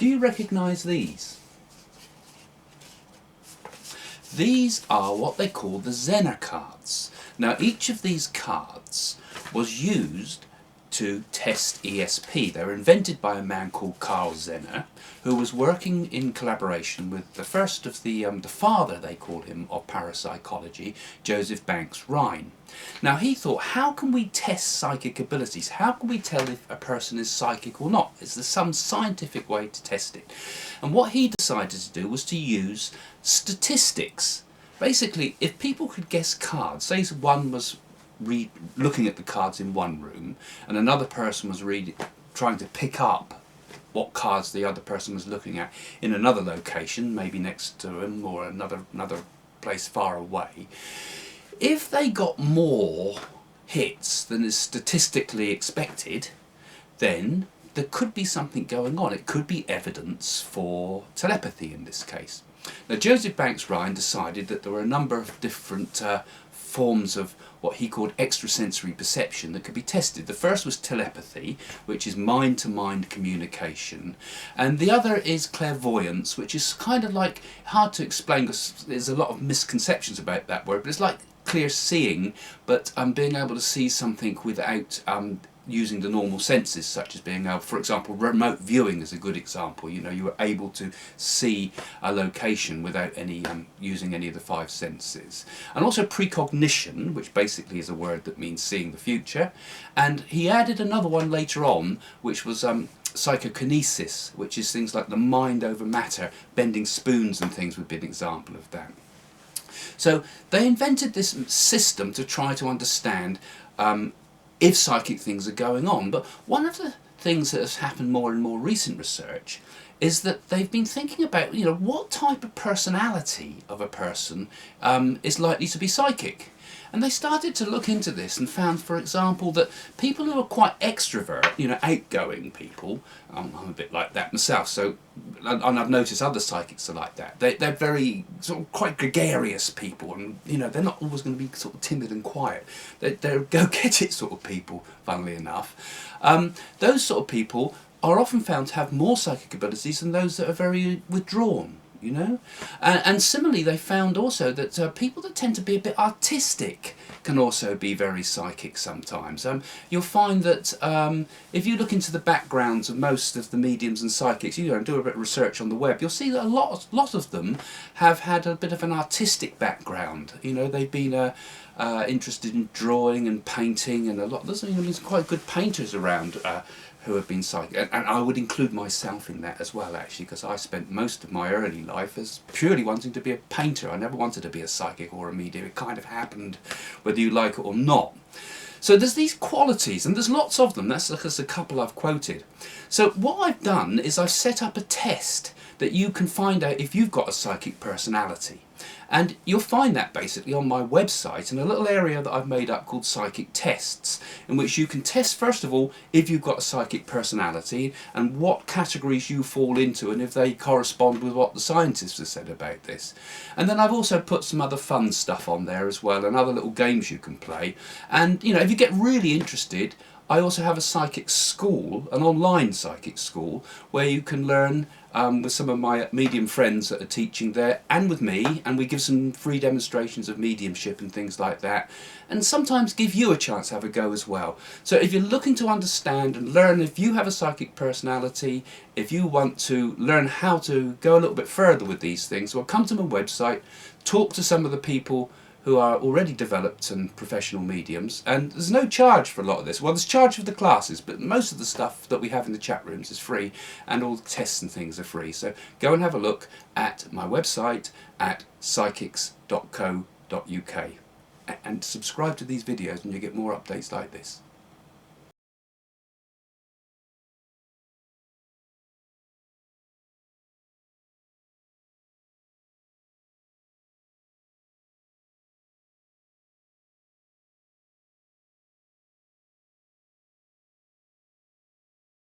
Do you recognise these? These are what they call the Zener cards. Now each of these cards was used to test ESP. They were invented by a man called Carl Zener, who was working in collaboration with the first of the father, they called him, of parapsychology, Joseph Banks Rhine. Now he thought, how can we test psychic abilities? How can we tell if a person is psychic or not? Is there some scientific way to test it? And what he decided to do was to use statistics. Basically, if people could guess cards, say one was looking at the cards in one room and another person was trying to pick up what cards the other person was looking at in another location, maybe next to him or another place far away, if they got more hits than is statistically expected, then there could be something going on. It could be evidence for telepathy in this case. Now Joseph Banks Rhine decided that there were a number of different forms of what he called extrasensory perception that could be tested. The first was telepathy, which is mind-to-mind communication, and the other is clairvoyance, which is kind of like hard to explain because there's a lot of misconceptions about that word, but it's like clear seeing, but being able to see something without using the normal senses, such as being able, for example, remote viewing is a good example. You know, you were able to see a location without any using any of the five senses. And also precognition, which basically is a word that means seeing the future. And he added another one later on, which was psychokinesis, which is things like the mind over matter, bending spoons and things would be an example of that. So they invented this system to try to understand if psychic things are going on. But one of the things that has happened more in more recent research is that they've been thinking about, you know, what type of personality of a person is likely to be psychic. And they started to look into this and found, for example, that people who are quite extrovert, you know, outgoing people, I'm a bit like that myself, so, and I've noticed other psychics are like that. They're very sort of quite gregarious people, and you know, they're not always going to be sort of timid and quiet. They're go-get-it sort of people, funnily enough. Those sort of people are often found to have more psychic abilities than those that are very withdrawn. You know, and similarly they found also that people that tend to be a bit artistic can also be very psychic sometimes. You'll find that if you look into the backgrounds of most of the mediums and psychics, you know, and do a bit of research on the web, you'll see that a lot of them have had a bit of an artistic background. You know, they've been interested in drawing and painting, and there's quite good painters around who have been psychic, and I would include myself in that as well, actually, because I spent most of my early life as purely wanting to be a painter. I never wanted to be a psychic or a medium. It kind of happened whether you like it or not. So there's these qualities, and there's lots of them. That's just a couple I've quoted. So what I've done is I've set up a test that you can find out if you've got a psychic personality. And you'll find that basically on my website in a little area that I've made up called Psychic Tests, in which you can test, first of all, if you've got a psychic personality and what categories you fall into and if they correspond with what the scientists have said about this. And then I've also put some other fun stuff on there as well, and other little games you can play. And you know, if you get really interested, I also have a psychic school, an online psychic school, where you can learn with some of my medium friends that are teaching there, and with me, and we give some free demonstrations of mediumship and things like that, and sometimes give you a chance to have a go as well. So if you're looking to understand and learn if you have a psychic personality, if you want to learn how to go a little bit further with these things, well, come to my website, talk to some of the people who are already developed and professional mediums, and there's no charge for a lot of this. Well, there's charge for the classes, but most of the stuff that we have in the chat rooms is free, and all the tests and things are free. So go and have a look at my website at psychics.co.uk and subscribe to these videos and you get more updates like this.